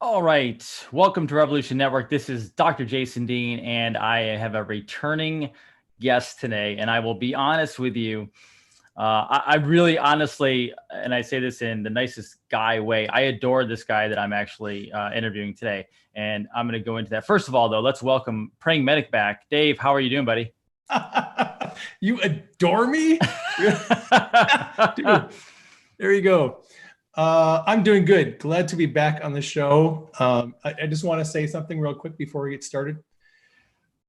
All right. Welcome to Revolution Network. This is Dr. Jason Dean, and I have a returning guest today. And I will be honest with you. I really honestly, and I say this in the nicest guy way, I adore this guy that I'm actually interviewing today. And I'm going to go into that. First of all, though, let's welcome Praying Medic back. Dave, how are you doing, buddy? You adore me? Dude, there you go. I'm doing good. Glad to be back on the show. I just want to say something real quick before we get started.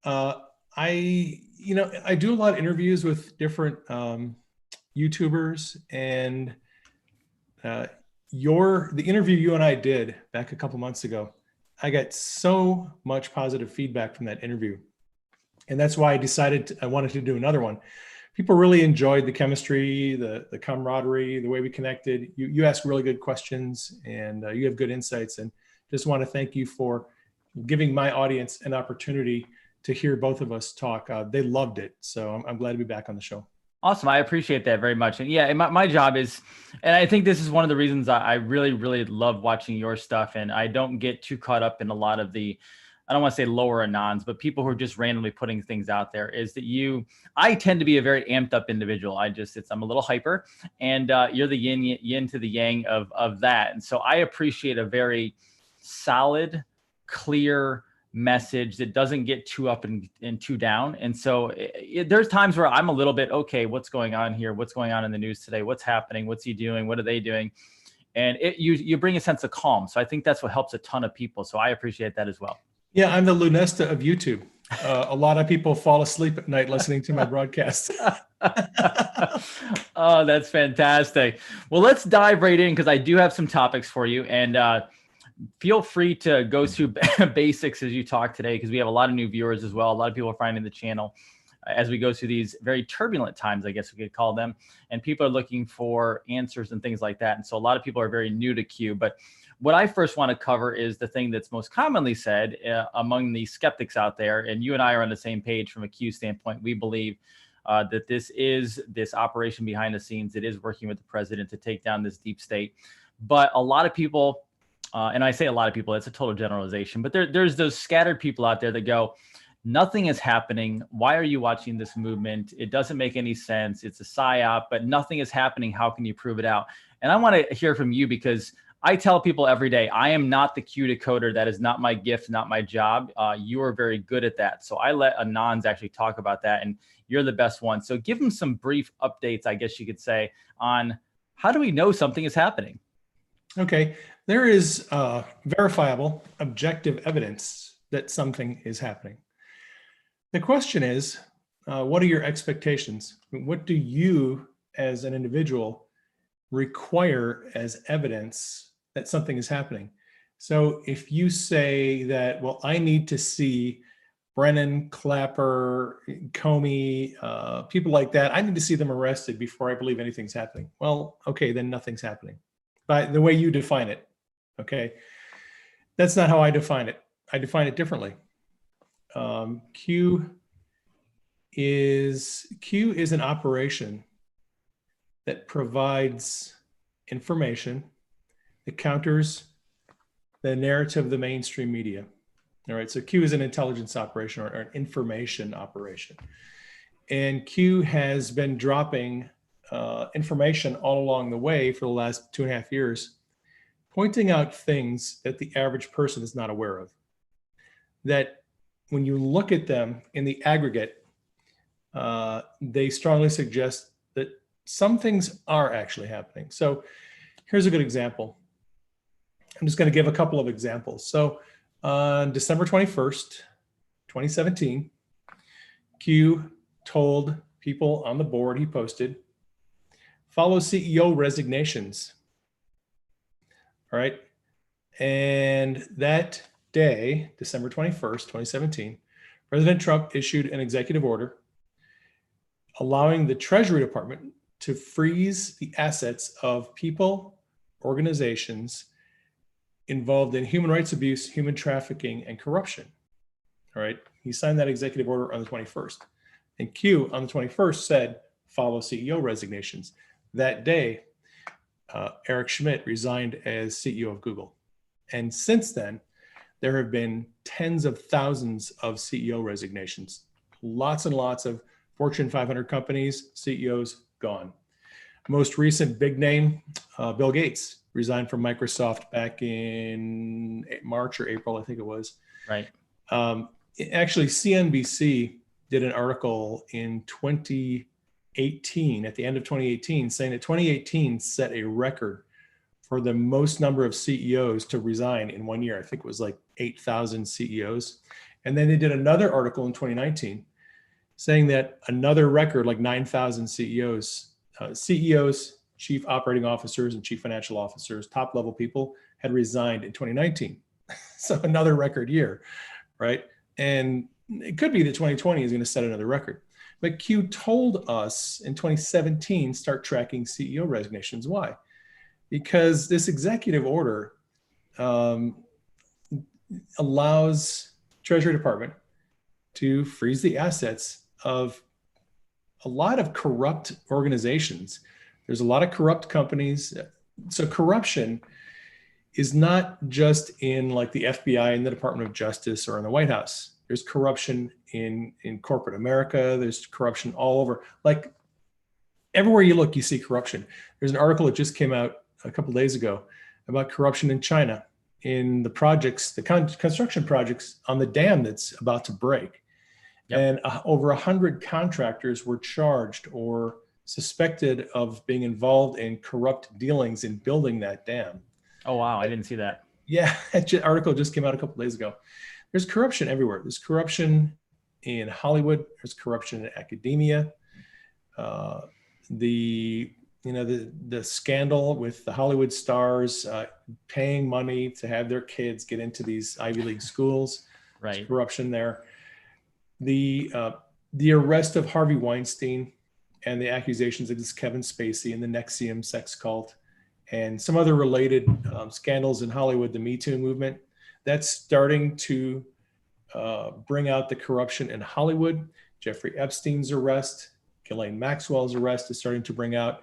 I do a lot of interviews with different YouTubers, and the interview you and I did back a couple months ago, I got so much positive feedback from that interview. And that's why I wanted to do another one. People really enjoyed the chemistry, the camaraderie, the way we connected. You ask really good questions, and you have good insights. And just want to thank you for giving my audience an opportunity to hear both of us talk. They loved it. So I'm glad to be back on the show. Awesome. I appreciate that very much. And yeah, my job is, and I think this is one of the reasons I really, really love watching your stuff. And I don't get too caught up in a lot of the, I don't want to say lower anons, but people who are just randomly putting things out there, is that I tend to be a very amped up individual. I'm a little hyper, and you're the yin to the yang of that. And so I appreciate a very solid, clear message that doesn't get too up and too down. And so there's times where I'm a little bit, okay, what's going on here? What's going on in the news today? What's happening? What's he doing? What are they doing? And you bring a sense of calm. So I think that's what helps a ton of people. So I appreciate that as well. Yeah, I'm the Lunesta of YouTube. A lot of people fall asleep at night listening to my broadcast. Oh, that's fantastic. Well, let's dive right in, because I do have some topics for you. And feel free to go through basics as you talk today, because we have a lot of new viewers as well. A lot of people are finding the channel as we go through these very turbulent times, I guess we could call them. And people are looking for answers and things like that. And so a lot of people are very new to Q. But what I first want to cover is the thing that's most commonly said among the skeptics out there. And you and I are on the same page from a Q standpoint. We believe that this operation behind the scenes. It is working with the president to take down this deep state. But a lot of people, and I say a lot of people, it's a total generalization, but there's those scattered people out there that go, nothing is happening. Why are you watching this movement? It doesn't make any sense. It's a psyop, but nothing is happening. How can you prove it out? And I want to hear from you, because I tell people every day, I am not the Q decoder. That is not my gift, not my job. You are very good at that. So I let Anons actually talk about that, and you're the best one. So give them some brief updates, I guess you could say, on how do we know something is happening? Okay, there is verifiable, objective evidence that something is happening. The question is, what are your expectations? What do you, as an individual, require as evidence that something is happening? So if you say that, well, I need to see Brennan, Clapper, Comey, people like that, I need to see them arrested before I believe anything's happening. Well, okay, then nothing's happening by the way you define it. Okay, that's not how I define it. I define it differently. Q is an operation that provides information that counters the narrative of the mainstream media. All right, so Q is an intelligence operation, or an information operation. And Q has been dropping information all along the way for the last 2.5 years, pointing out things that the average person is not aware of. That when you look at them in the aggregate, they strongly suggest that some things are actually happening. So here's a good example. I'm just going to give a couple of examples. So on December 21st, 2017, Q told people on the board, he posted, follow CEO resignations. All right. And that day, December 21st, 2017, President Trump issued an executive order allowing the Treasury Department to freeze the assets of people, organizations involved in human rights abuse, human trafficking, and corruption. All right. He signed that executive order on the 21st. And Q on the 21st said, follow CEO resignations. That day, Eric Schmidt resigned as CEO of Google. And since then, there have been tens of thousands of CEO resignations. Lots and lots of Fortune 500 companies, CEOs gone. Most recent big name, Bill Gates, resigned from Microsoft back in March or April, I think it was. Right. Actually, CNBC did an article in 2018, at the end of 2018, saying that 2018 set a record for the most number of CEOs to resign in 1 year. I think it was like 8,000 CEOs. And then they did another article in 2019 saying that another record, like 9,000 CEOs, chief operating officers and chief financial officers, top level people had resigned in 2019. So another record year, right? And it could be that 2020 is going to set another record. But Q told us in 2017, start tracking CEO resignations. Why? Because this executive order allows Treasury Department to freeze the assets of a lot of corrupt organizations. There's a lot of corrupt companies. So corruption is not just in like the FBI and the Department of Justice or in the White House. There's corruption in corporate America. There's corruption all over. Like everywhere you look, you see corruption. There's an article that just came out a couple of days ago about corruption in China in the projects, the construction projects on the dam that's about to break. Yep. And over 100 contractors were charged or suspected of being involved in corrupt dealings in building that dam. Oh, wow. I didn't see that. Yeah, that article just came out a couple of days ago. There's corruption everywhere. There's corruption in Hollywood. There's corruption in academia. The scandal with the Hollywood stars paying money to have their kids get into these Ivy League schools. Right. There's corruption there. The arrest of Harvey Weinstein and the accusations against Kevin Spacey and the NXIVM sex cult and some other related scandals in Hollywood, the Me Too movement, that's starting to bring out the corruption in Hollywood. Jeffrey Epstein's arrest, Ghislaine Maxwell's arrest is starting to bring out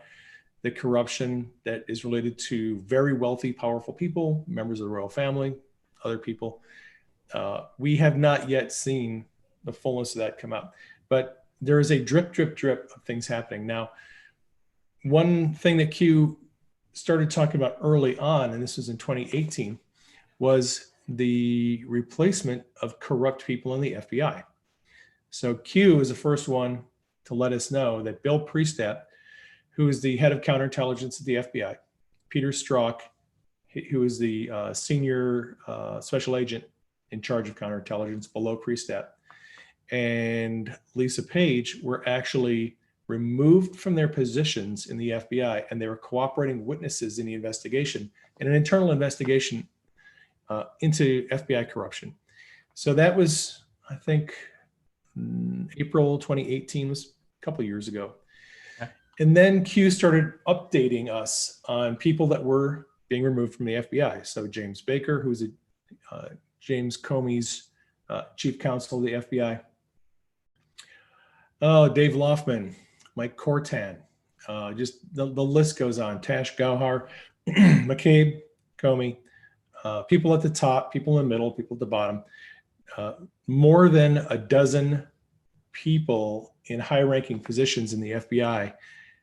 the corruption that is related to very wealthy, powerful people, members of the royal family, other people. We have not yet seen the fullness of that come out, but there is a drip, drip, drip of things happening. Now, one thing that Q started talking about early on, and this was in 2018, was the replacement of corrupt people in the FBI. So Q is the first one to let us know that Bill Priestap, who is the head of counterintelligence at the FBI, Peter Strzok, who is the senior special agent in charge of counterintelligence below Priestap, and Lisa Page were actually removed from their positions in the FBI, and they were cooperating witnesses in the investigation, in an internal investigation into FBI corruption. So that was, I think, April 2018, was a couple of years ago. Okay. And then Q started updating us on people that were being removed from the FBI. So James Baker, who's James Comey's chief counsel of the FBI. Oh, Dave Loffman, Mike Cortan, just the list goes on. Tash Gauhar, McCabe, Comey, people at the top, people in the middle, people at the bottom. More than a dozen people in high-ranking positions in the FBI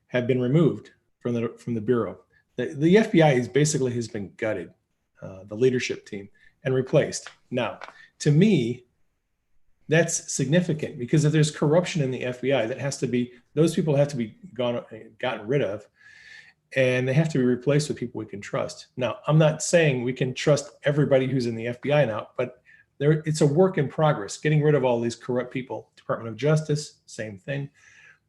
have been removed from the bureau. The FBI has been gutted, the leadership team, and replaced. Now, to me, that's significant, because if there's corruption in the FBI, those people have to be gotten rid of, and they have to be replaced with people we can trust. Now, I'm not saying we can trust everybody who's in the FBI now, but it's a work in progress, getting rid of all these corrupt people. Department of Justice, same thing.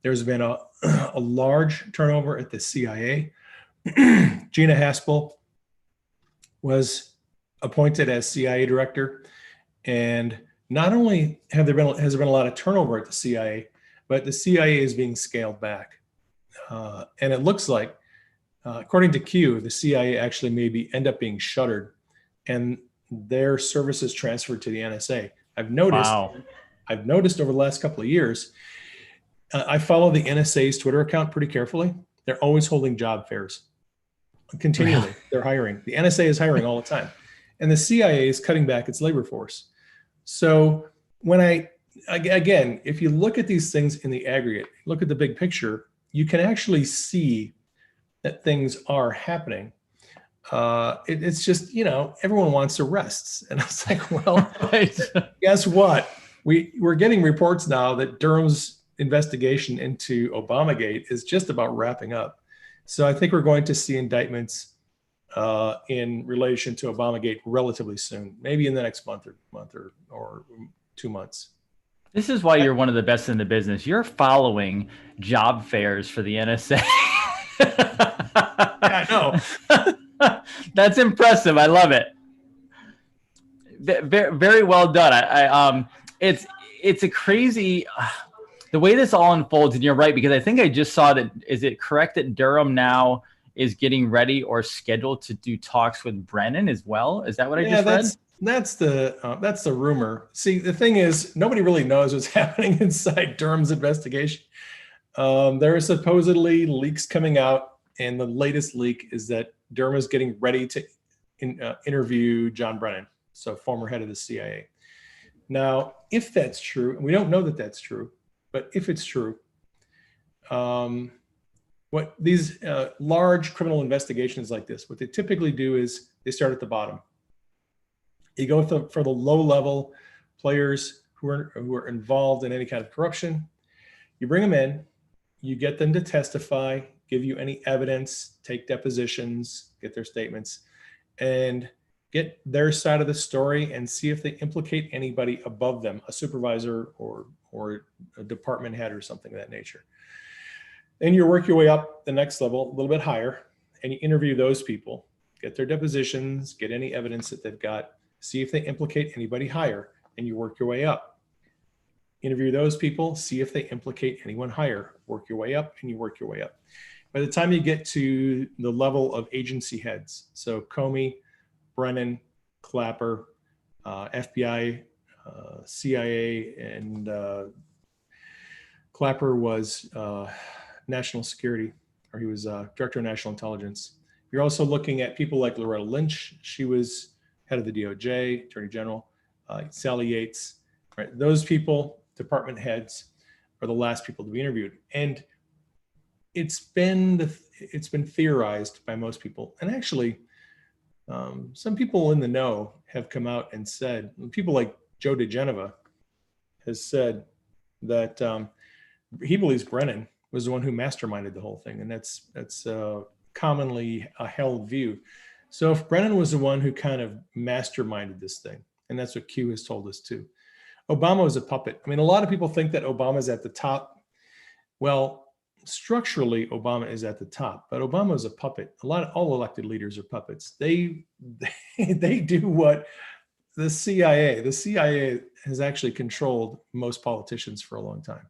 There's been a large turnover at the CIA. Gina Haspel was appointed as CIA director, and not only has there been a lot of turnover at the CIA, but the CIA is being scaled back. And it looks like, according to Q, the CIA actually maybe end up being shuttered and their services transferred to the NSA. I've noticed over the last couple of years, I follow the NSA's Twitter account pretty carefully. They're always holding job fairs continually. They're hiring. The NSA is hiring all the time. and the CIA is cutting back its labor force. So again, if you look at these things in the aggregate, look at the big picture, you can actually see that things are happening. It's just, everyone wants arrests. And I was like, well, Right. guess what? We're getting reports now that Durham's investigation into Obamagate is just about wrapping up. So I think we're going to see indictments in relation to Obamagate relatively soon, maybe in the next month or 2 months. This is why you're one of the best in the business. You're following job fairs for the NSA. Yeah, I know. That's impressive. I love it. Very, very well done. It's a crazy the way this all unfolds, and you're right, because I think I just saw that. Is it correct that Durham now is getting ready or scheduled to do talks with Brennan as well? Is that what I just read? That's the rumor. See, the thing is, nobody really knows what's happening inside Durham's investigation. There are supposedly leaks coming out, and the latest leak is that Durham is getting ready to interview John Brennan, so former head of the CIA. Now, if that's true, and we don't know that that's true, but if it's true, what these large criminal investigations like this, what they typically do is they start at the bottom. You go for the low-level players who are involved in any kind of corruption. You bring them in, you get them to testify, give you any evidence, take depositions, get their statements, and get their side of the story and see if they implicate anybody above them, a supervisor or a department head or something of that nature. Then you work your way up the next level, a little bit higher, and you interview those people, get their depositions, get any evidence that they've got, see if they implicate anybody higher, and you work your way up. Interview those people, see if they implicate anyone higher, work your way up, and you work your way up. By the time you get to the level of agency heads, so Comey, Brennan, Clapper, FBI, CIA, and Clapper was national security, or he was director of national intelligence. You're also looking at people like Loretta Lynch. She was head of the DOJ, Attorney General, Sally Yates, right? Those people, department heads, are the last people to be interviewed. And it's been theorized by most people. And actually, some people in the know have come out and said, people like Joe DeGeneva has said that he believes Brennan was the one who masterminded the whole thing. And that's commonly a held view. So if Brennan was the one who kind of masterminded this thing, and that's what Q has told us too, Obama was a puppet. I mean, a lot of people think that Obama's at the top. Well, structurally, Obama is at the top, but Obama is a puppet. All elected leaders are puppets. They do what the CIA has actually controlled most politicians for a long time.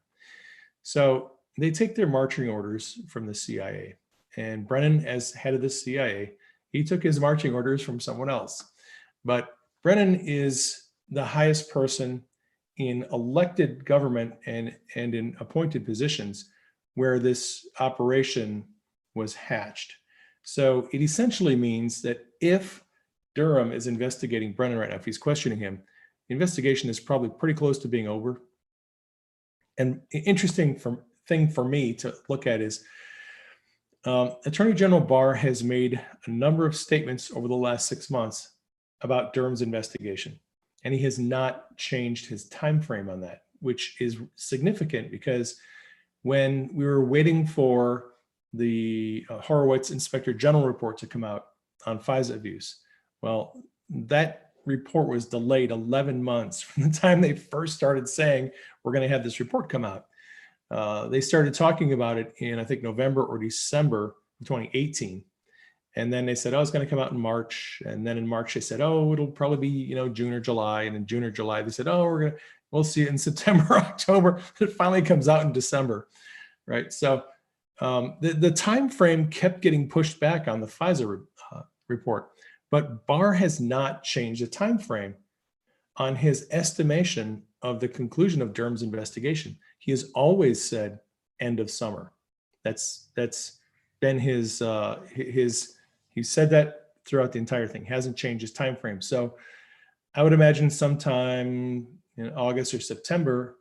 So they take their marching orders from the CIA, and Brennan, as head of the CIA, he took his marching orders from someone else. But Brennan is the highest person in elected government and in appointed positions where this operation was hatched. So it essentially means that if Durham is investigating Brennan right now, if he's questioning him, the investigation is probably pretty close to being over. And interesting thing for me to look at is Attorney General Barr has made a number of statements over the last 6 months about Durham's investigation, and he has not changed his time frame on that, which is significant because when we were waiting for the Horowitz Inspector General report to come out on FISA abuse, well, that report was delayed 11 months from the time they first started saying we're going to have this report come out. They started talking about it in, I think, November or December 2018. And then they said, oh, it's going to come out in March. And then in March, they said, oh, it'll probably be, June or July. And in June or July, they said, oh, we'll see it in September, October. It finally comes out in December, right? So the time frame kept getting pushed back on the FISA report, but Barr has not changed the time frame on his estimation of the conclusion of Durham's investigation. He has always said end of summer. That's been his he said that throughout the entire thing. Hasn't changed his time frame. So I would imagine sometime in August or September,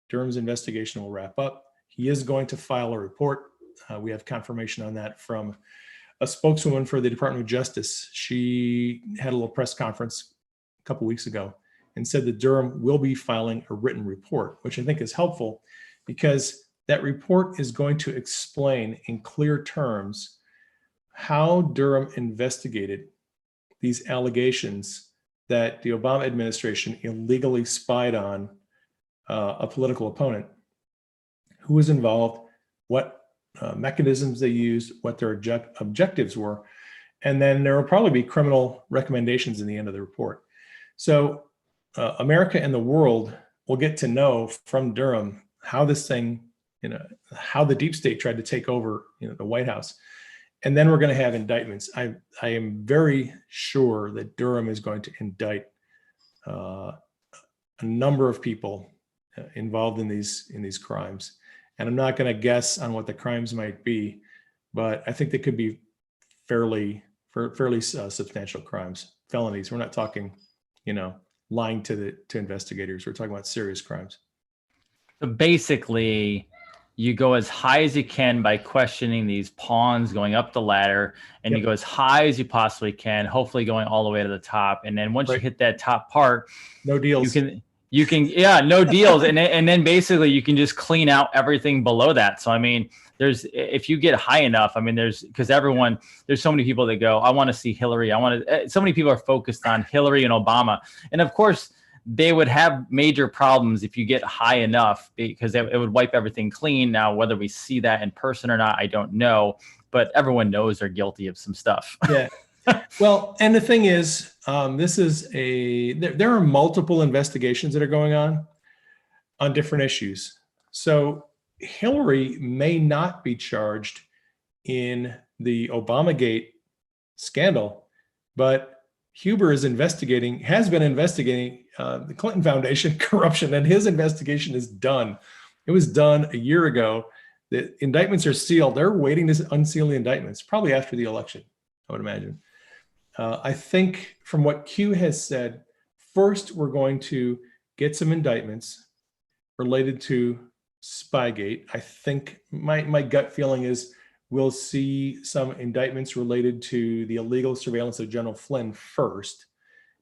Durham's investigation will wrap up. He is going to file a report. We have confirmation on that from a spokeswoman for the Department of Justice. She had a little press conference a couple weeks ago and said that Durham will be filing a written report, which I think is helpful because that report is going to explain in clear terms how Durham investigated these allegations that the Obama administration illegally spied on a political opponent, who was involved, what mechanisms they used, what their objectives were, and then there will probably be criminal recommendations in the end of the report. So America and the world will get to know from Durham how this thing, how the deep state tried to take over, the White House. And then we're going to have indictments. I am very sure that Durham is going to indict a number of people involved in these crimes. And I'm not going to guess on what the crimes might be, but I think they could be fairly substantial crimes, felonies. We're not talking, lying to investigators. We're talking about serious crimes. So basically, you go as high as you can by questioning these pawns going up the ladder, and you go as high as you possibly can, hopefully going all the way to the top. And then once you hit that top part, no deals. You can, no deals. And then basically you can just clean out everything below that. So, I mean, if you get high enough, I mean, there's so many people that go, I want to see Hillary. So many people are focused on Hillary and Obama. And of course, they would have major problems if you get high enough, because it would wipe everything clean. Now, whether we see that in person or not, I don't know, but everyone knows they're guilty of some stuff. Yeah. Well, and the thing is, there are multiple investigations that are going on different issues. So Hillary may not be charged in the Obamagate scandal, but Huber has been investigating the Clinton Foundation corruption, and his investigation is done. It was done a year ago. The indictments are sealed. They're waiting to unseal the indictments, probably after the election, I would imagine. I think from what Q has said, first we're going to get some indictments related to Spygate. I think my gut feeling is we'll see some indictments related to the illegal surveillance of General Flynn first,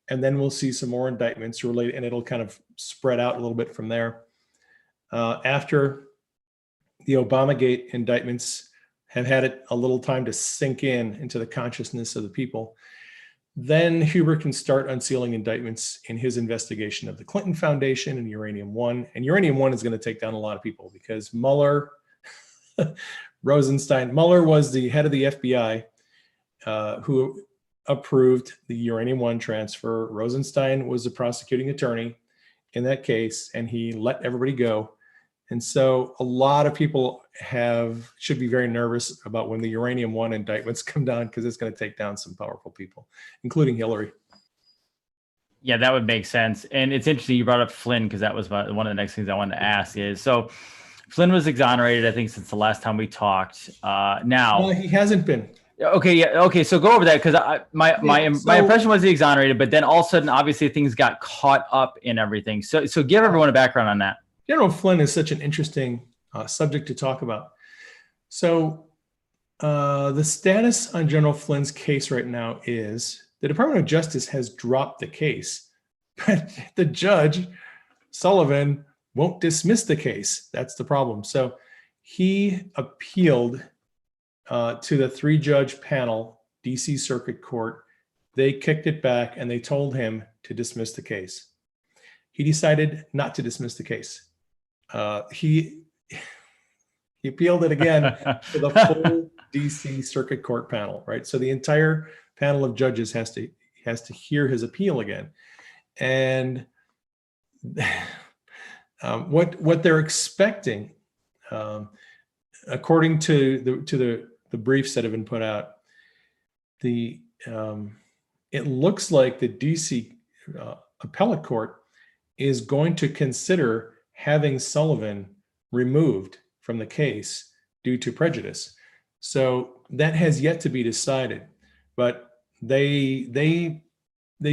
and then we'll see some more indictments related, and it'll kind of spread out a little bit from there. After the Obamagate indictments have had a little time to sink into the consciousness of the people, then Huber can start unsealing indictments in his investigation of the Clinton Foundation and Uranium One. And Uranium One is going to take down a lot of people because Mueller, Rosenstein, Mueller was the head of the FBI who approved the Uranium One transfer. Rosenstein was the prosecuting attorney in that case, and he let everybody go. And so a lot of people should be very nervous about when the Uranium One indictments come down, because it's going to take down some powerful people, including Hillary. Yeah, that would make sense. And it's interesting you brought up Flynn, because that was one of the next things I wanted to ask is, so Flynn was exonerated, I think, since the last time we talked. Now he hasn't been. Okay. Yeah. Okay. So go over that, because my impression was he exonerated, but then all of a sudden, obviously, things got caught up in everything. So give everyone a background on that. General Flynn is such an interesting subject to talk about. So the status on General Flynn's case right now is the Department of Justice has dropped the case, but the judge, Sullivan, won't dismiss the case. That's the problem. So he appealed to the 3-judge panel, DC Circuit Court. They kicked it back and they told him to dismiss the case. He decided not to dismiss the case. He appealed it again to the full DC Circuit Court panel, right? So the entire panel of judges has to hear his appeal again. And what they're expecting, according to the briefs that have been put out, it looks like the DC appellate court is going to consider having Sullivan removed from the case due to prejudice. So that has yet to be decided. But they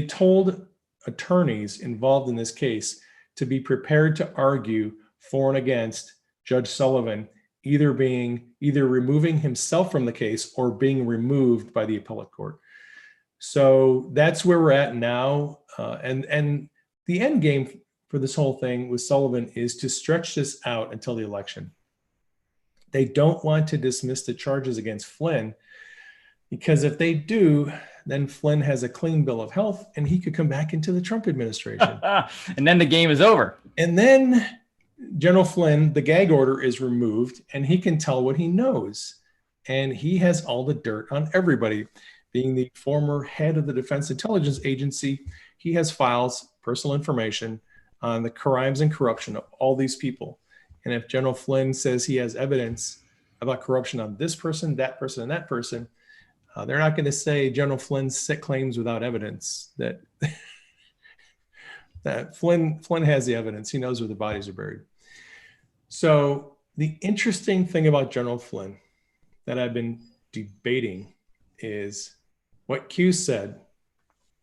told attorneys involved in this case to be prepared to argue for and against Judge Sullivan either removing himself from the case or being removed by the appellate court. So that's where we're at now. And the end game for this whole thing with Sullivan is to stretch this out until the election. They don't want to dismiss the charges against Flynn, because if they do, then Flynn has a clean bill of health and he could come back into the Trump administration. And then the game is over. And then General Flynn, the gag order is removed and he can tell what he knows. And he has all the dirt on everybody. Being the former head of the Defense Intelligence Agency, he has files, personal information on the crimes and corruption of all these people. And if General Flynn says he has evidence about corruption on this person, that person, and that person, they're not going to say General Flynn's claims without evidence. That Flynn has the evidence. He knows where the bodies are buried. So the interesting thing about General Flynn that I've been debating is what Q said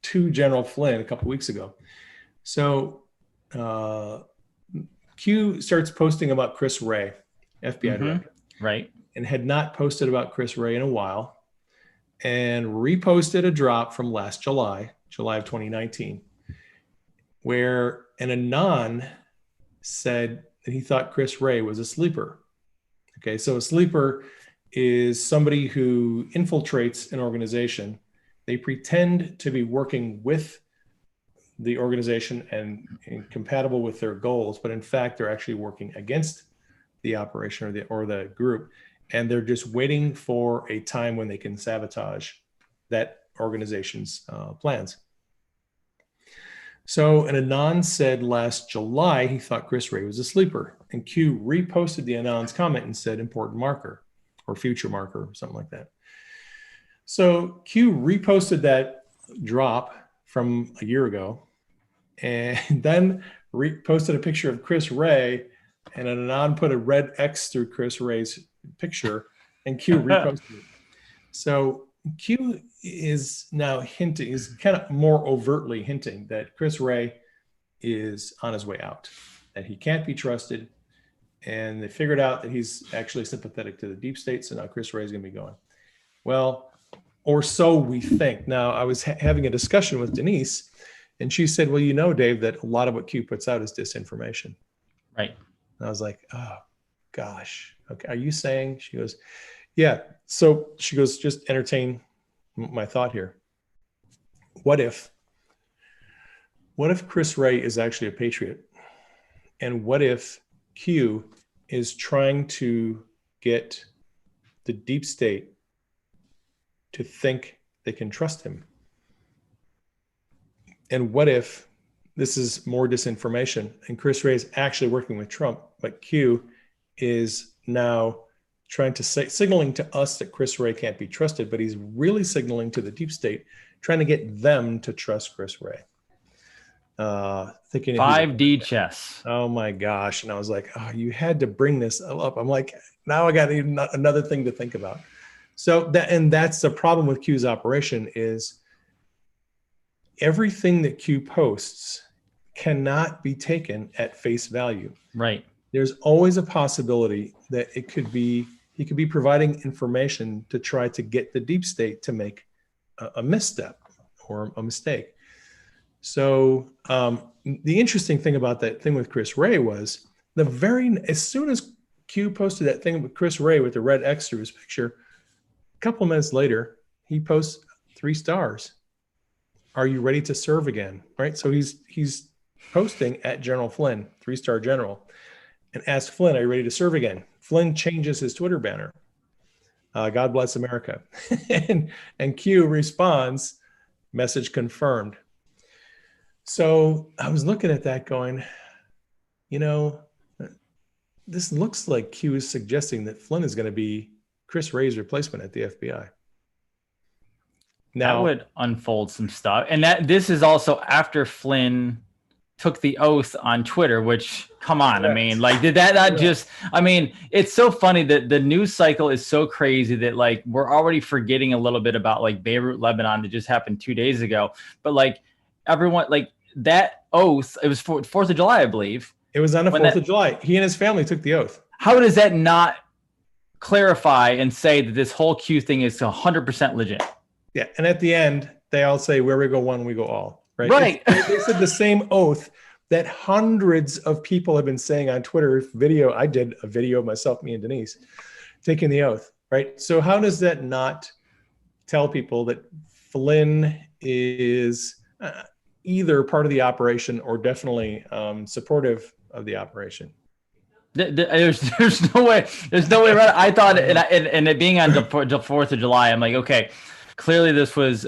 to General Flynn a couple of weeks ago. So Q starts posting about Chris Wray, FBI director, right, and had not posted about Chris Wray in a while, and reposted a drop from last July of 2019, where an anon said that he thought Chris Wray was a sleeper. Okay, so a sleeper is somebody who infiltrates an organization. They pretend to be working with the organization and compatible with their goals, but in fact, they're actually working against the operation or the group. And they're just waiting for a time when they can sabotage that organization's plans. So an anon said last July he thought Chris Wray was a sleeper, and Q reposted the anon's comment and said important marker or future marker or something like that. So Q reposted that drop from a year ago and then reposted a picture of Chris Wray, and an anon put a red X through Chris Wray's picture, and Q reposted it. So Q is now hinting, is kind of more overtly hinting that Chris Wray is on his way out, that he can't be trusted, and they figured out that he's actually sympathetic to the deep state, so now Chris Wray is going to be going. Well, or so we think. Now, I was having a discussion with Denise, and she said, well, you know, Dave, that a lot of what Q puts out is disinformation. Right. And I was like, oh, gosh. Okay. Are you saying? She goes, yeah. So she goes, just entertain my thought here. What if Chris Wray is actually a patriot? And what if Q is trying to get the deep state to think they can trust him? And what if this is more disinformation and Chris Wray is actually working with Trump, but Q is now trying to signaling to us that Chris Wray can't be trusted, but he's really signaling to the deep state, trying to get them to trust Chris Wray. Thinking 5D chess. Oh my gosh. And I was like, oh, you had to bring this up. I'm like, now I got another thing to think about. So that's the problem with Q's operation is everything that Q posts cannot be taken at face value. Right. There's always a possibility that he could be providing information to try to get the deep state to make a misstep or a mistake. So the interesting thing about that thing with Chris Wray was as soon as Q posted that thing with Chris Wray with the red X through his picture, a couple of minutes later, he posts 3 stars. Are you ready to serve again? Right. So he's posting at General Flynn, 3-star general, and asks Flynn, are you ready to serve again? Flynn changes his Twitter banner. God bless America. and Q responds, message confirmed. So I was looking at that going, you know, this looks like Q is suggesting that Flynn is going to be Chris Wray's replacement at the FBI. Now, that would unfold some stuff. And this is also after Flynn took the oath on Twitter, which, come on, I mean, like, did that not Correct. just, I mean, it's so funny that the news cycle is so crazy that like, we're already forgetting a little bit about like Beirut, Lebanon that just happened 2 days ago. But like everyone, like that oath, it was 4th of July, I believe. It was on the When 4th that- of July. He and his family took the oath. How does that not clarify and say that this whole Q thing is 100% legit? Yeah. And at the end, they all say, where we go one, we go all. Right. Right. They said the same oath that hundreds of people have been saying on Twitter. Video. I did a video of myself, me and Denise, taking the oath. Right. So how does that not tell people that Flynn is either part of the operation or definitely supportive of the operation? There's no way around it. I thought, and it being on the 4th of July, I'm like, okay, clearly this was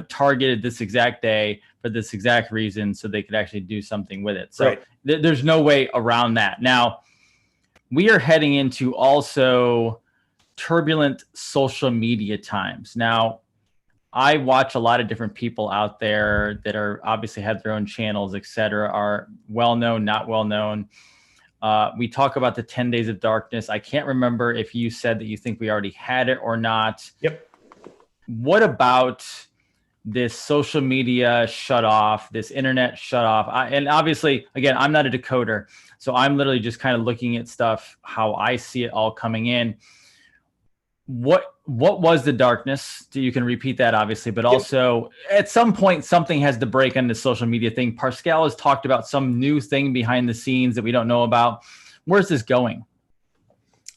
targeted this exact day for this exact reason, so they could actually do something with it. So right. There's no way around that. Now, we are heading into also turbulent social media times. Now, I watch a lot of different people out there that are obviously have their own channels, et cetera, are well-known, not well-known. We talk about the 10 days of darkness. I can't remember if you said that you think we already had it or not. Yep. What about this social media shut off, this internet shut off? And obviously, again, I'm not a decoder, so I'm literally just kind of looking at stuff, how I see it all coming in. What was the darkness? You can repeat that, obviously, but also at some point, something has to break on the social media thing. Pascal has talked about some new thing behind the scenes that we don't know about. Where's this going?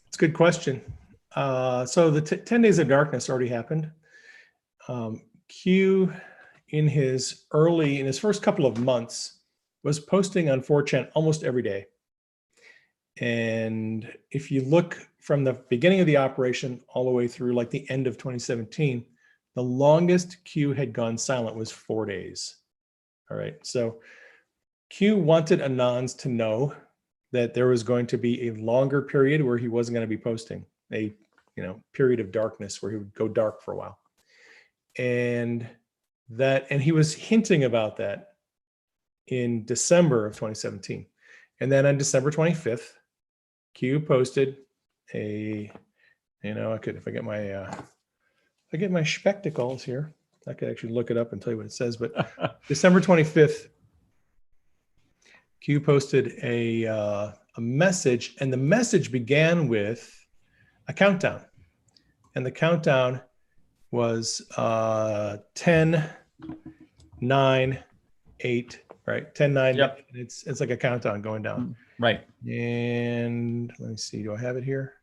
It's a good question. So the 10 days of darkness already happened. Q in his first couple of months was posting on 4chan almost every day. And if you look from the beginning of the operation all the way through like the end of 2017, the longest Q had gone silent was 4 days. All right. So Q wanted Anons to know that there was going to be a longer period where he wasn't going to be posting, a period of darkness where he would go dark for a while. And he was hinting about that in December of 2017. And then on December 25th, Q posted if I get my spectacles here, I could actually look it up and tell you what it says. But December 25th, Q posted a message, and the message began with a countdown. And the countdown was 10, 9, 8, right? 10, 9, Yep. It's like a countdown going down. Right. And let me see, do I have it here?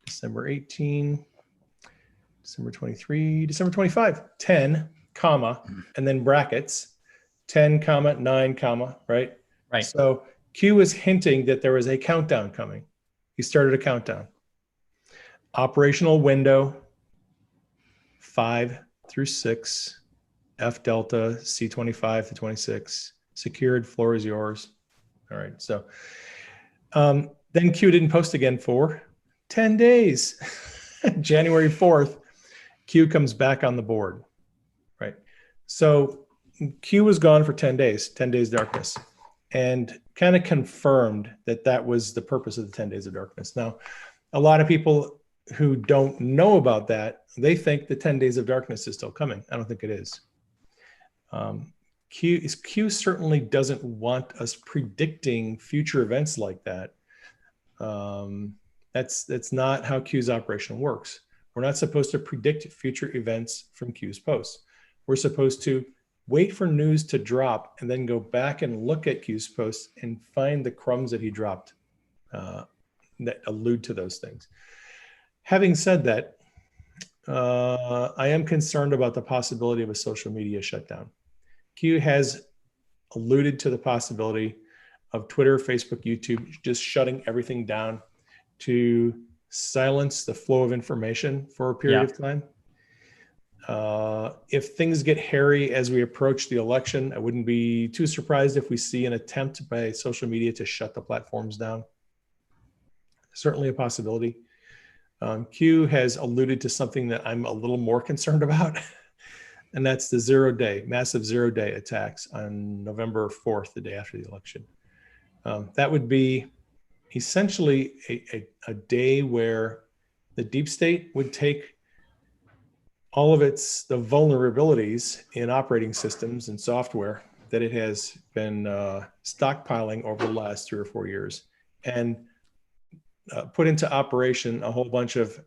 December 18, December 23, December 25, 10, comma, and then brackets, 10, comma, 9, comma, right? Right. So Q was hinting that there was a countdown coming. He started a countdown. Operational window, 5 through 6, F Delta, C25 to 26, secured, floor is yours. All right. So then Q didn't post again for 10 days. January 4th, Q comes back on the board. Right. So Q was gone for 10 days, 10 days darkness, and kind of confirmed that was the purpose of the 10 days of darkness. Now, a lot of people who don't know about that, they think the 10 days of darkness is still coming. I don't think it is. Q certainly doesn't want us predicting future events like that. That's not how Q's operation works. We're not supposed to predict future events from Q's posts. We're supposed to wait for news to drop and then go back and look at Q's posts and find the crumbs that he dropped that allude to those things. Having said that, I am concerned about the possibility of a social media shutdown. Q has alluded to the possibility of Twitter, Facebook, YouTube just shutting everything down to silence the flow of information for a period of time. If things get hairy as we approach the election, I wouldn't be too surprised if we see an attempt by social media to shut the platforms down. Certainly a possibility. Q has alluded to something that I'm a little more concerned about. And that's the massive 0-day attacks on November 4th, the day after the election. That would be essentially a day where the deep state would take all of the vulnerabilities in operating systems and software that it has been stockpiling over the last 3 or 4 years, and put into operation a whole bunch of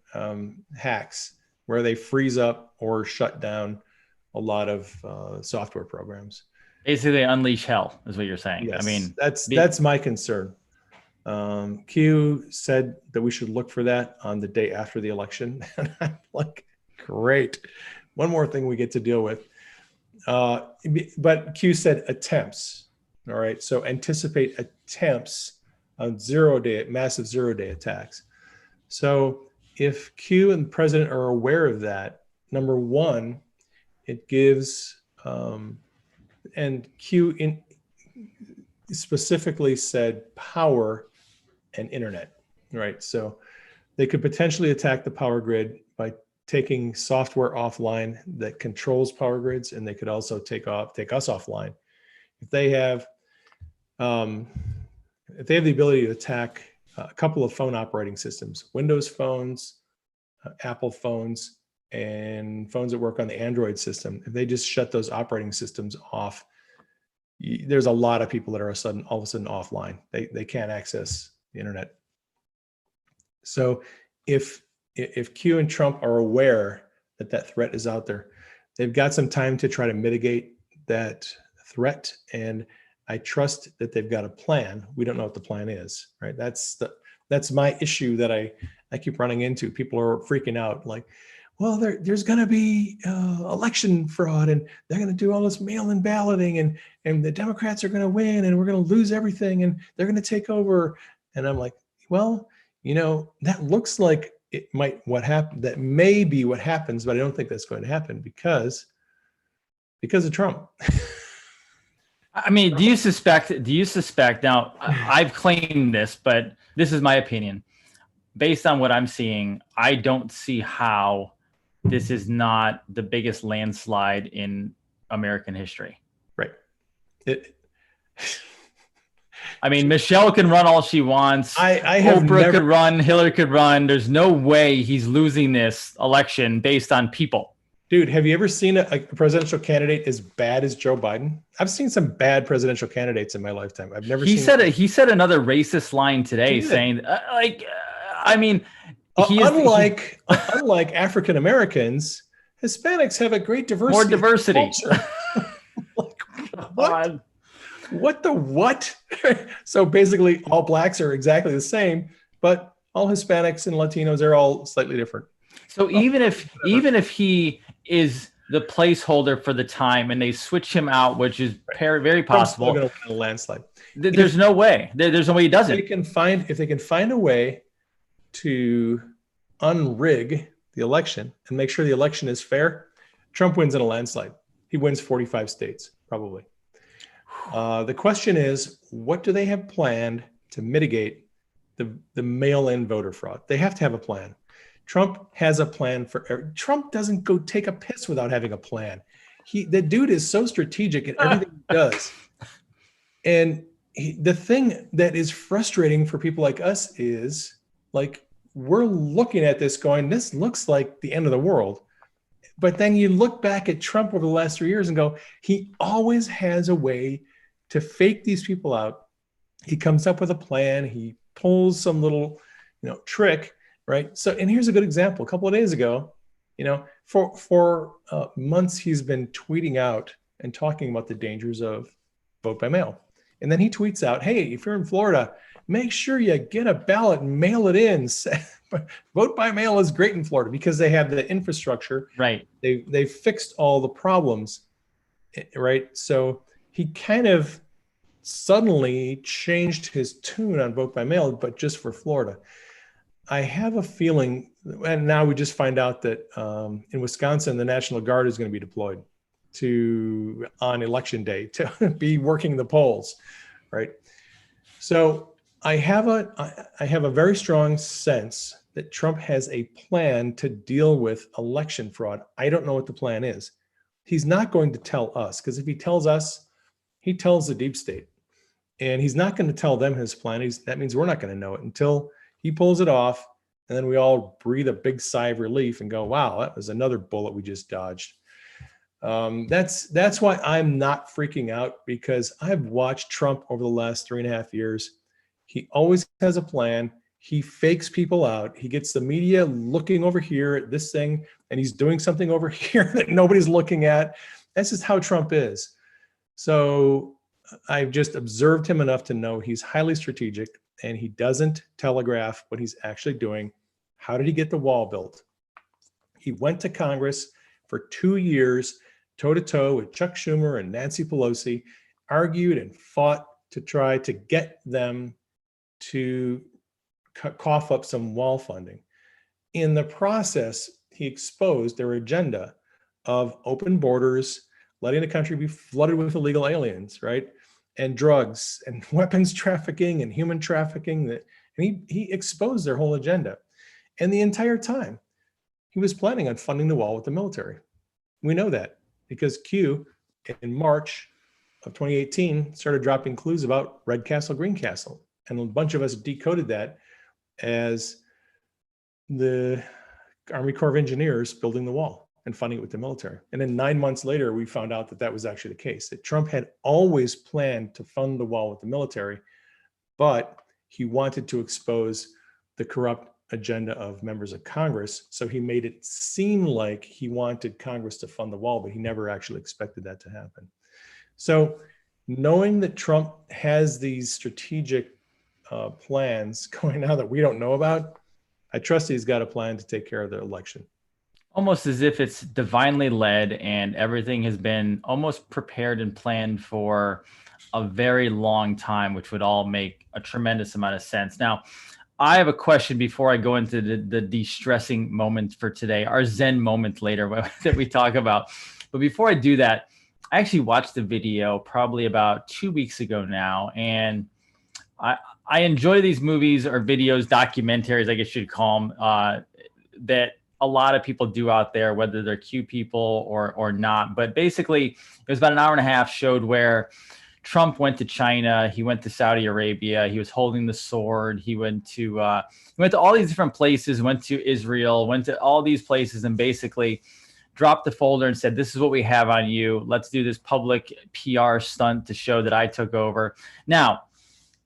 hacks where they freeze up or shut down a lot of software programs. Basically, unleash hell is what you're saying. Yes, I mean, that's my concern. Q said that we should look for that on the day after the election. And I'm like, great. One more thing we get to deal with. But Q said attempts. All right. So anticipate attempts on massive 0-day attacks. So if Q and the president are aware of that, number one, it gives, and Q specifically said power and internet, right? So they could potentially attack the power grid by taking software offline that controls power grids, and they could also take us offline. If they have the ability to attack a couple of phone operating systems, Windows phones, Apple phones, and phones that work on the Android system, if they just shut those operating systems off, there's a lot of people that are all of a sudden offline. They can't access the internet. So if Q and Trump are aware that that threat is out there, they've got some time to try to mitigate that threat. And I trust that they've got a plan. We don't know what the plan is, right? That's my issue that I keep running into. People are freaking out like, well, there's going to be election fraud, and they're going to do all this mail-in balloting, and the Democrats are going to win, and we're going to lose everything, and they're going to take over. And I'm like, well, that looks like that may be what happens, but I don't think that's going to happen because of Trump. I mean, do you suspect now, I've claimed this, but this is my opinion. Based on what I'm seeing, I don't see how this is not the biggest landslide in American history. Right. I mean, Michelle can run all she wants. Oprah could run. Hillary could run. There's no way he's losing this election based on people. Dude, have you ever seen a presidential candidate as bad as Joe Biden? I've seen some bad presidential candidates in my lifetime. I've never seen. He said another racist line today, saying, unlike African Americans, Hispanics have a great diversity. More diversity. Like, what? So basically, all blacks are exactly the same, but all Hispanics and Latinos are all slightly different. So even if he is the placeholder for the time and they switch him out, which is very possible, going to win a landslide. There's no way. There's no way he doesn't. If they can find a way to unrig the election and make sure the election is fair, Trump wins in a landslide. He wins 45 states, probably. The question is, what do they have planned to mitigate the mail-in voter fraud? They have to have a plan. Trump has a plan Trump doesn't go take a piss without having a plan. The dude is so strategic in everything he does. And the thing that is frustrating for people like us is, like, we're looking at this going, this looks like the end of the world. But then you look back at Trump over the last 3 years and go, he always has a way to fake these people out. He comes up with a plan. He pulls some little, trick, right? So, and here's a good example. A couple of days ago, for months, he's been tweeting out and talking about the dangers of vote by mail. And then he tweets out, hey, if you're in Florida, make sure you get a ballot and mail it in. Vote by mail is great in Florida because they have the infrastructure. Right. They've fixed all the problems, right? So he kind of suddenly changed his tune on vote by mail, but just for Florida. I have a feeling, and now we just find out that in Wisconsin, the National Guard is going to be deployed on election day to be working the polls, right? So I have a very strong sense that Trump has a plan to deal with election fraud. I don't know what the plan is. he's not going to tell us, because if he tells us, he tells the deep state. And he's not going to tell them his plan. That means we're not going to know it until he pulls it off. And then we all breathe a big sigh of relief and go, wow, that was another bullet we just dodged. That's why I'm not freaking out, because I've watched Trump over the last 3.5 years. He always has a plan. He fakes people out. He gets the media looking over here at this thing, and he's doing something over here that nobody's looking at. That's just how Trump is. So I've just observed him enough to know he's highly strategic, and he doesn't telegraph what he's actually doing. How did he get the wall built? He went to Congress for 2 years, toe-to-toe with Chuck Schumer and Nancy Pelosi, argued and fought to try to get them to cough up some wall funding. In the process, he exposed their agenda of open borders, letting the country be flooded with illegal aliens, right? And drugs and weapons trafficking and human trafficking. And he exposed their whole agenda. And the entire time, he was planning on funding the wall with the military. We know that because Q, in March of 2018, started dropping clues about Red Castle, Green Castle. And a bunch of us decoded that as the Army Corps of Engineers building the wall and funding it with the military. And then 9 months later, we found out that that was actually the case, that Trump had always planned to fund the wall with the military, but he wanted to expose the corrupt agenda of members of Congress. So he made it seem like he wanted Congress to fund the wall, but he never actually expected that to happen. So knowing that Trump has these strategic plans going on that we don't know about, I trust he's got a plan to take care of the election. Almost as if it's divinely led and everything has been almost prepared and planned for a very long time, which would all make a tremendous amount of sense. Now, I have a question before I go into the de-stressing moment for today, our Zen moment later that we talk about. But before I do that, I actually watched the video probably about 2 weeks ago now, and I enjoy these movies or videos, documentaries, I guess you'd call them, that a lot of people do out there, whether they're Q people or not. But basically, it was about an hour and a half, showed where Trump went to China, he went to Saudi Arabia, he was holding the sword, he went to all these different places, went to Israel, went to all these places, and basically dropped the folder and said, this is what we have on you. Let's do this public PR stunt to show that I took over. Now,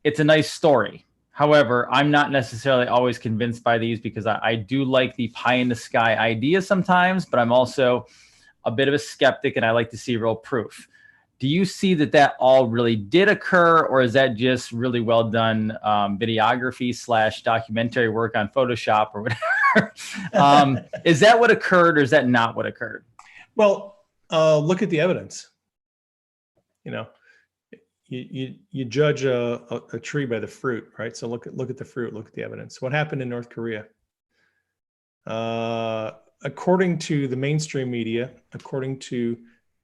it's a nice story. However, I'm not necessarily always convinced by these, because I do like the pie in the sky idea sometimes, but I'm also a bit of a skeptic and I like to see real proof. Do you see that all really did occur, or is that just really well done videography / documentary work on Photoshop or whatever? Is that what occurred, or is that not what occurred? Well, look at the evidence. You know, you judge a tree by the fruit, right? So look at the fruit, look at the evidence. What happened in North Korea? According to the mainstream media, according to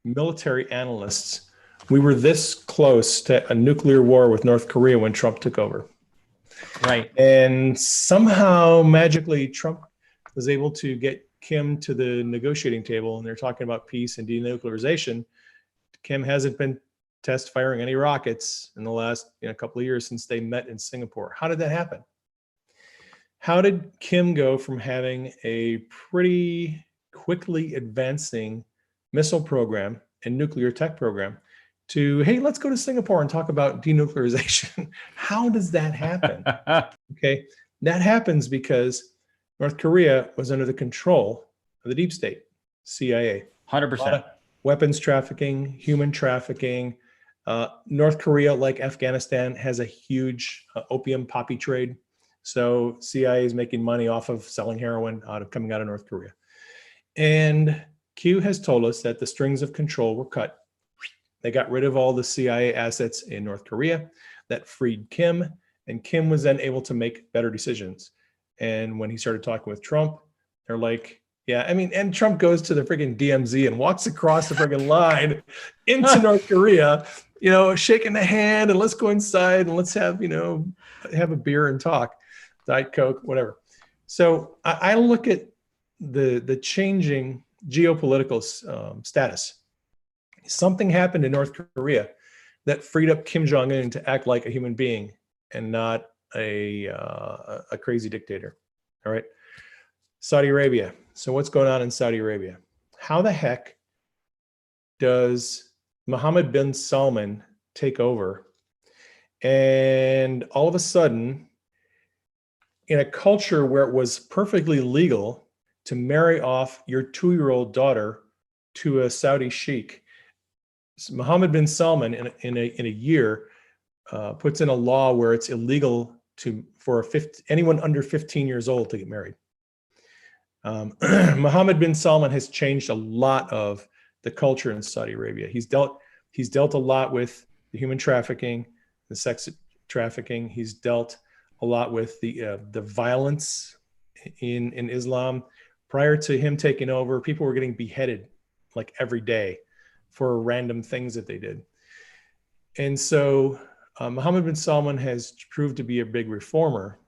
military analysts, we were this close to a nuclear war with North Korea when Trump took over. Right. And somehow, magically, Trump was able to get Kim to the negotiating table, and they're talking about peace and denuclearization. Kim hasn't been test firing any rockets in the last couple of years since they met in Singapore. How did that happen? How did Kim go from having a pretty quickly advancing missile program and nuclear tech program to, hey, let's go to Singapore and talk about denuclearization? How does that happen? Okay, that happens because North Korea was under the control of the deep state, CIA. 100%. Weapons trafficking, human trafficking. North Korea, like Afghanistan, has a huge opium poppy trade. So CIA is making money off of selling heroin coming out of North Korea. And Q has told us that the strings of control were cut. They got rid of all the CIA assets in North Korea. That freed Kim, and Kim was then able to make better decisions. And when he started talking with Trump, they're like, yeah, I mean, and Trump goes to the friggin' DMZ and walks across the friggin' line into North Korea, shaking the hand, and let's go inside and let's have a beer and talk, Diet Coke, whatever. So I look at the changing geopolitical status Something happened in North Korea that freed up Kim Jong-un to act like a human being and not a crazy dictator. All right. Saudi Arabia. So what's going on in Saudi Arabia? How the heck does Mohammed bin Salman take over? And all of a sudden, in a culture where it was perfectly legal to marry off your 2-year-old daughter to a Saudi sheikh, Mohammed bin Salman in a year puts in a law where it's illegal for anyone under 15 years old to get married. Mohammed bin Salman has changed a lot of the culture in Saudi Arabia. He's dealt a lot with the human trafficking, the sex trafficking. He's dealt a lot with the violence in Islam. Prior to him taking over, people were getting beheaded like every day for random things that they did. And so Mohammed bin Salman has proved to be a big reformer.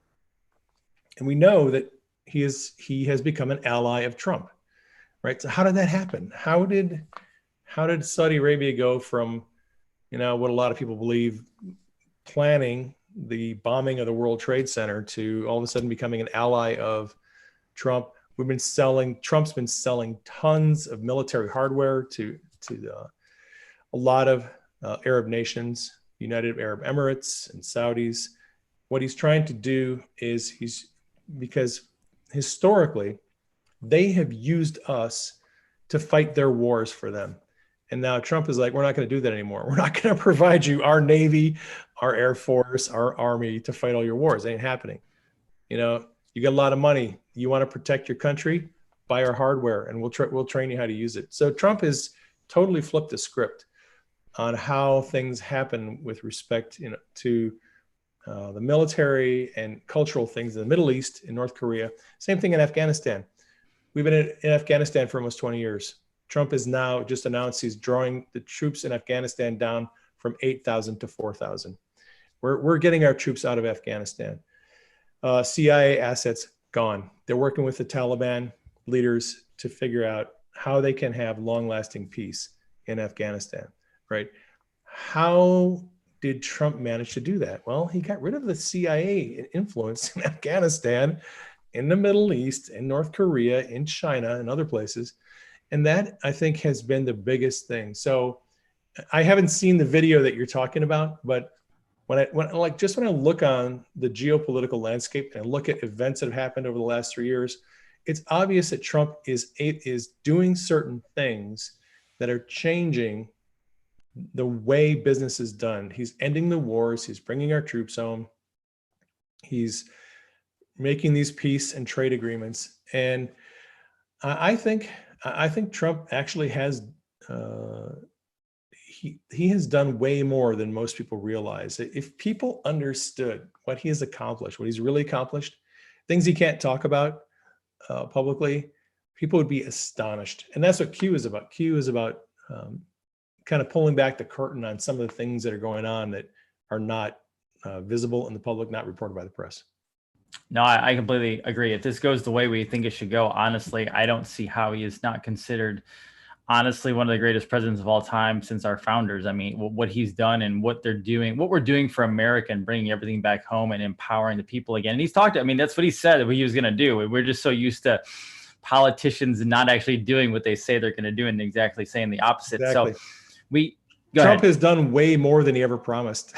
And we know that he has become an ally of Trump, right? So how did that happen? How did Saudi Arabia go from, what a lot of people believe, planning the bombing of the World Trade Center to all of a sudden becoming an ally of Trump? Trump's been selling tons of military hardware to a lot of Arab nations, United Arab Emirates and Saudis. What he's trying to do is because historically they have used us to fight their wars for them. And now Trump is like, we're not going to do that anymore. We're not going to provide you our Navy, our Air Force, our Army to fight all your wars. It ain't happening. You got a lot of money. You want to protect your country? Buy our hardware and we'll train you how to use it. So Trump has totally flipped the script on how things happen with respect to the military and cultural things in the Middle East, in North Korea. Same thing in Afghanistan. We've been in Afghanistan for almost 20 years. Trump has now just announced he's drawing the troops in Afghanistan down from 8,000 to 4,000. We're getting our troops out of Afghanistan. CIA assets gone. They're working with the Taliban leaders to figure out how they can have long-lasting peace in Afghanistan, right? How did Trump manage to do that? Well, he got rid of the CIA influence in Afghanistan, in the Middle East, in North Korea, in China, and other places. And that, I think, has been the biggest thing. So I haven't seen the video that you're talking about, but when I look on the geopolitical landscape and look at events that have happened over the last 3 years, it's obvious that Trump is doing certain things that are changing the way business is done. He's ending the wars. He's bringing our troops home. He's making these peace and trade agreements. And I think Trump actually has, he has done way more than most people realize. If people understood what he has accomplished, what he's really accomplished, things he can't talk about publicly, people would be astonished. And that's what Q is about. Q is about kind of pulling back the curtain on some of the things that are going on that are not visible in the public, not reported by the press. No, I completely agree. If this goes the way we think it should go, honestly, I don't see how he is not considered, honestly, one of the greatest presidents of all time since our founders. I mean, what he's done and what they're doing, what we're doing for America and bringing everything back home and empowering the people again. And he's talked, I mean, that's what he said what he was going to do. We're just so used to politicians not actually doing what they say they're going to do and exactly saying the opposite. Exactly. So Trump has done way more than he ever promised.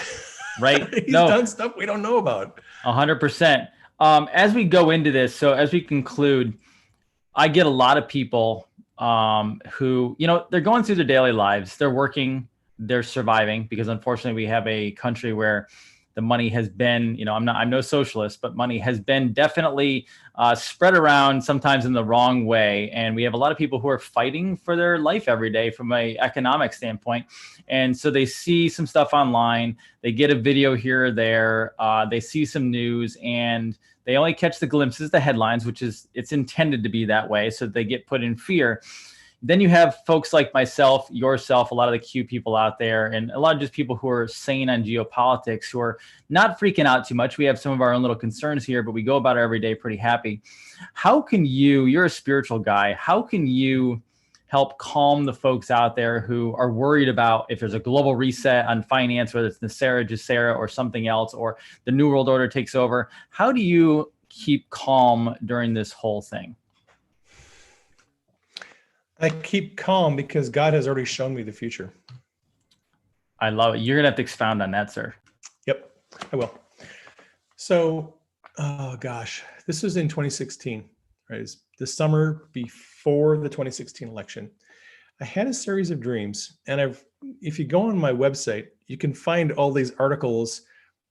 Right. He's done stuff we don't know about. 100%. As we go into this, so as we conclude, I get a lot of people who, they're going through their daily lives. They're working, they're surviving, because unfortunately we have a country where the money has been, I'm no socialist, but money has been definitely spread around sometimes in the wrong way. And we have a lot of people who are fighting for their life every day from an economic standpoint. And so they see some stuff online, they get a video here or there, they see some news, and they only catch the glimpses, the headlines, which is, it's intended to be that way. So they get put in fear. Then you have folks like myself, yourself, a lot of the Q people out there, and a lot of just people who are sane on geopolitics, who are not freaking out too much. We have some of our own little concerns here, but we go about our every day pretty happy. How can you're a spiritual guy, how can you help calm the folks out there who are worried about if there's a global reset on finance, whether it's Nasera, Jacera, or something else, or the New World Order takes over? How do you keep calm during this whole thing? I keep calm because God has already shown me the future. I love it. You're going to have to expound on that, sir. Yep, I will. So, oh gosh, this was in 2016, right? It's the summer before the 2016 election. I had a series of dreams, and if you go on my website, you can find all these articles,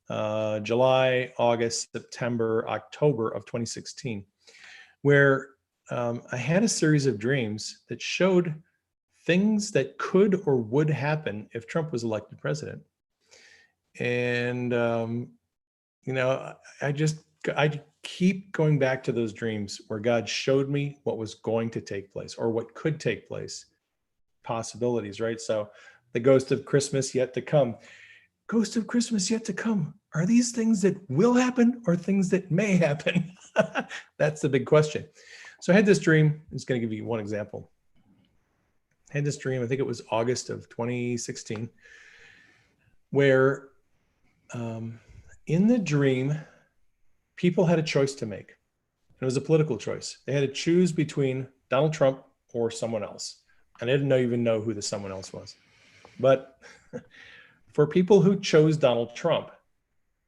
July, August, September, October of 2016, where I had a series of dreams that showed things that could or would happen if Trump was elected president. And, you know, I keep going back to those dreams where God showed me what was going to take place or what could take place, possibilities, right? So the ghost of Christmas yet to come. Ghost of Christmas yet to come. Are these things that will happen or things that may happen? That's the big question. So I had this dream. I'm just going to give you one example. I had this dream, I think it was August of 2016, where in the dream, people had a choice to make. It was a political choice. They had to choose between Donald Trump or someone else. And I didn't even know who the someone else was. But for people who chose Donald Trump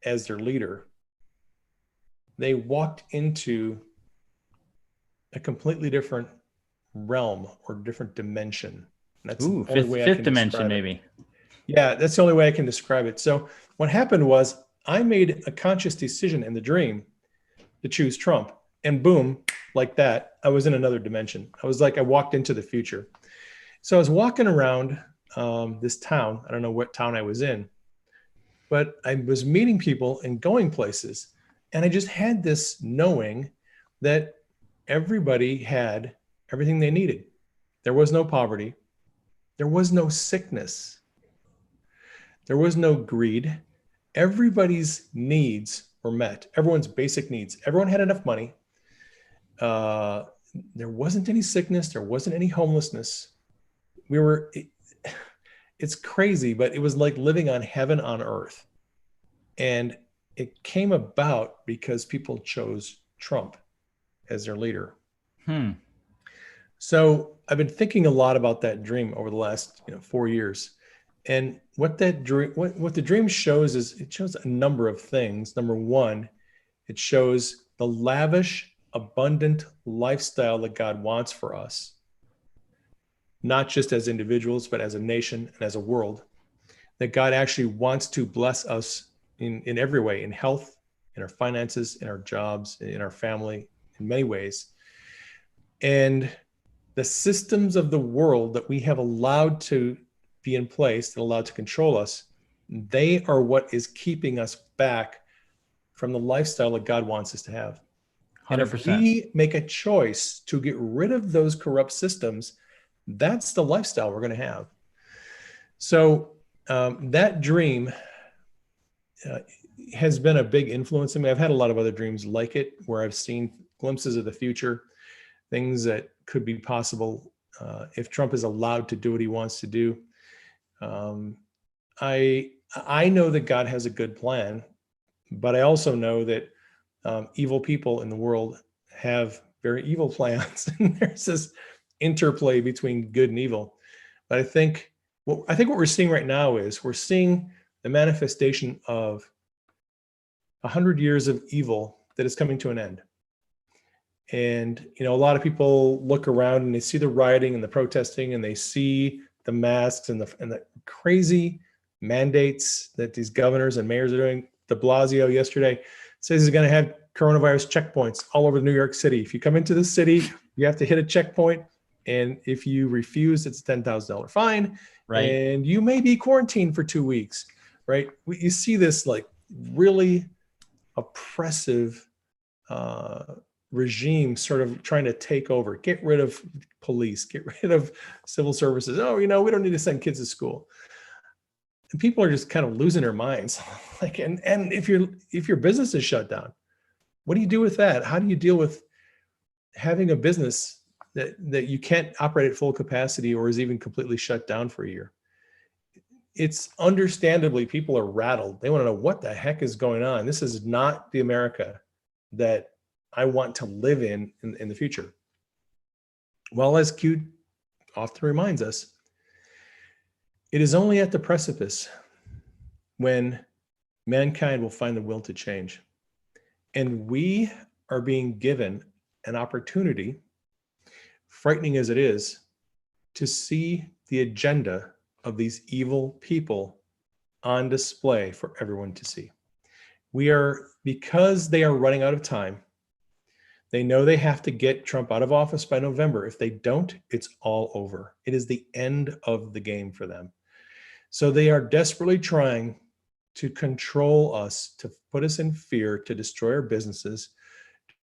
as their leader, they walked into a completely different realm or different dimension. And that's Ooh, the only way I fifth can dimension, describe maybe. it. Yeah, that's the only way I can describe it. So what happened was I made a conscious decision in the dream to choose Trump, and boom, like that, I was in another dimension. I was like, I walked into the future. So I was walking around this town. I don't know what town I was in, but I was meeting people and going places. And I just had this knowing that everybody had everything they needed. There was no poverty. There was no sickness. There was no greed. Everybody's needs were met. Everyone's basic needs. Everyone had enough money. There wasn't any sickness. There wasn't any homelessness. It's crazy, but it was like living on heaven on earth. And it came about because people chose Trump as their leader. So I've been thinking a lot about that dream over the last 4 years. And what that dream, what the dream shows is it shows a number of things. Number one, it shows the lavish, abundant lifestyle that God wants for us, not just as individuals, but as a nation and as a world, that God actually wants to bless us in every way, in health, in our finances, in our jobs, in our family, in many ways. And the systems of the world that we have allowed to be in place, that allowed to control us, they are what is keeping us back from the lifestyle that God wants us to have. 100%. And if we make a choice to get rid of those corrupt systems, that's the lifestyle we're going to have. So that dream has been a big influence on me. I've had a lot of other dreams like it, where I've seen glimpses of the future, things that could be possible if Trump is allowed to do what he wants to do. I know that God has a good plan, but I also know that evil people in the world have very evil plans, and there's this interplay between good and evil. But I think what we're seeing right now is we're seeing the manifestation of 100 years of evil that is coming to an end. And a lot of people look around and they see the rioting and the protesting, and they see the masks and the crazy mandates that these governors and mayors are doing. De Blasio yesterday says he's going to have coronavirus checkpoints all over New York City. If you come into the city, you have to hit a checkpoint, and if you refuse, it's a $10,000 fine, right? And you may be quarantined for 2 weeks, right? You see this like really oppressive regime sort of trying to take over, get rid of police, get rid of civil services. Oh, we don't need to send kids to school. And people are just kind of losing their minds. Like, and if your business is shut down, what do you do with that? How do you deal with having a business that you can't operate at full capacity or is even completely shut down for a year. It's understandably people are rattled. They want to know what the heck is going on. This is not the America that I want to live in the future. Well, as Q often reminds us, it is only at the precipice when mankind will find the will to change. And we are being given an opportunity, frightening as it is, to see the agenda of these evil people on display for everyone to see. Because they are running out of time, they know they have to get Trump out of office by November. If they don't, it's all over. It is the end of the game for them. So they are desperately trying to control us, to put us in fear, to destroy our businesses,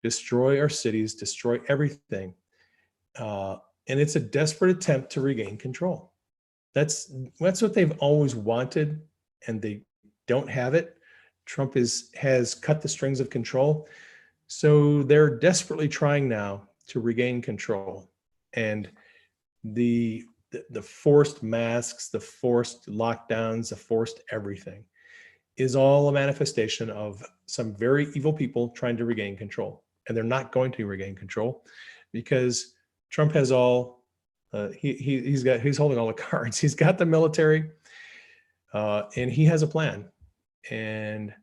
destroy our cities, destroy everything. And it's a desperate attempt to regain control. That's what they've always wanted, and they don't have it. Trump has cut the strings of control. So they're desperately trying now to regain control. And the forced masks, the forced lockdowns, the forced everything is all a manifestation of some very evil people trying to regain control. And they're not going to regain control because Trump has all, he's holding all the cards. He's got the military, and he has a plan. And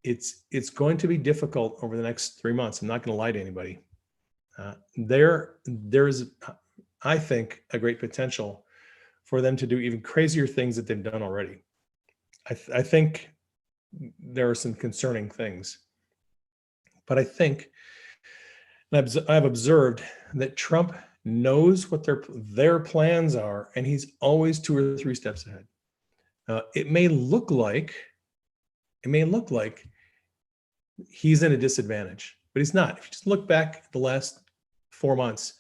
it's going to be difficult over the next 3 months. I'm not going to lie to anybody. There's, I think, a great potential for them to do even crazier things that they've done already. I think there are some concerning things, but I think, and I've observed that Trump knows what their plans are, and he's always 2 or 3 steps ahead. It may look like he's in a disadvantage, but he's not. If you just look back at the last 4 months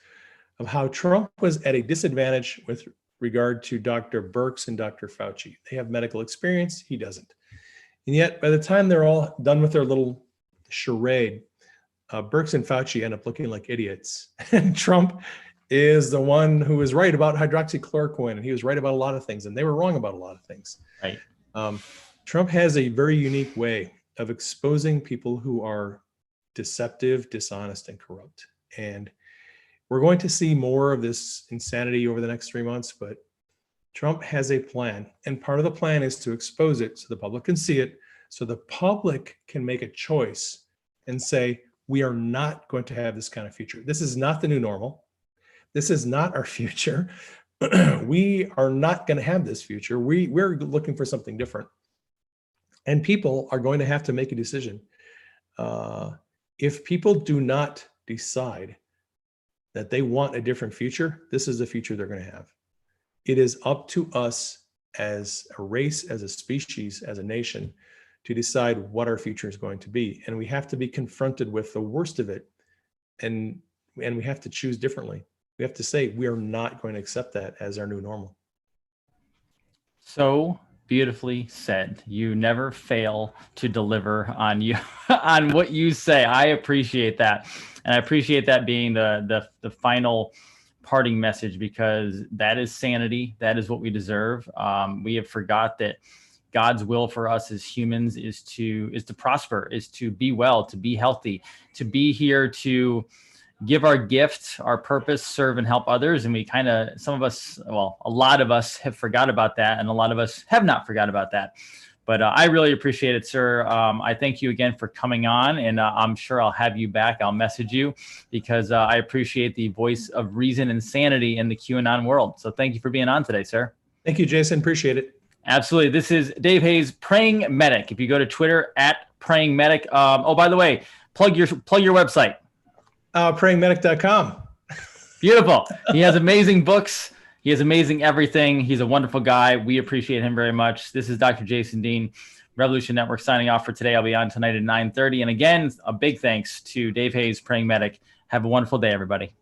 of how Trump was at a disadvantage with regard to Dr. Birx and Dr. Fauci. They have medical experience, he doesn't. And yet, by the time they're all done with their little charade, Birx and Fauci end up looking like idiots. And Trump is the one who was right about hydroxychloroquine, and he was right about a lot of things, and they were wrong about a lot of things. Right. Trump has a very unique way of exposing people who are deceptive, dishonest, and corrupt. And we're going to see more of this insanity over the next 3 months, but Trump has a plan. And part of the plan is to expose it so the public can see it, so the public can make a choice and say, we are not going to have this kind of future. This is not the new normal. This is not our future. We are not going to have this future. We're looking for something different. And people are going to have to make a decision. If people do not decide that they want a different future, this is the future they're going to have. It is up to us as a race, as a species, as a nation, to decide what our future is going to be. And we have to be confronted with the worst of it. And we have to choose differently. We have to say, we are not going to accept that as our new normal. So beautifully said. You never fail to deliver on on what you say. I appreciate that. And I appreciate that being the final parting message, because that is sanity. That is what we deserve. We have forgot that God's will for us as humans is to prosper, is to be well, to be healthy, to be here to give our gift, our purpose, serve and help others. And we kind of, a lot of us have forgot about that, and a lot of us have not forgot about that. But I really appreciate it, sir. I thank you again for coming on, and I'm sure I'll have you back. I'll message you, because I appreciate the voice of reason and sanity in the QAnon world. So thank you for being on today, sir. Thank you, Jason. Appreciate it. Absolutely. This is Dave Hayes, Praying Medic. If you go to Twitter @Praying Medic. Oh, by the way, plug your website. Prayingmedic.com. Beautiful. He has amazing books. He has amazing everything. He's a wonderful guy. We appreciate him very much. This is Dr. Jason Dean, Revolution Network, signing off for today. I'll be on tonight at 9:30. And again, a big thanks to Dave Hayes, Praying Medic. Have a wonderful day, everybody.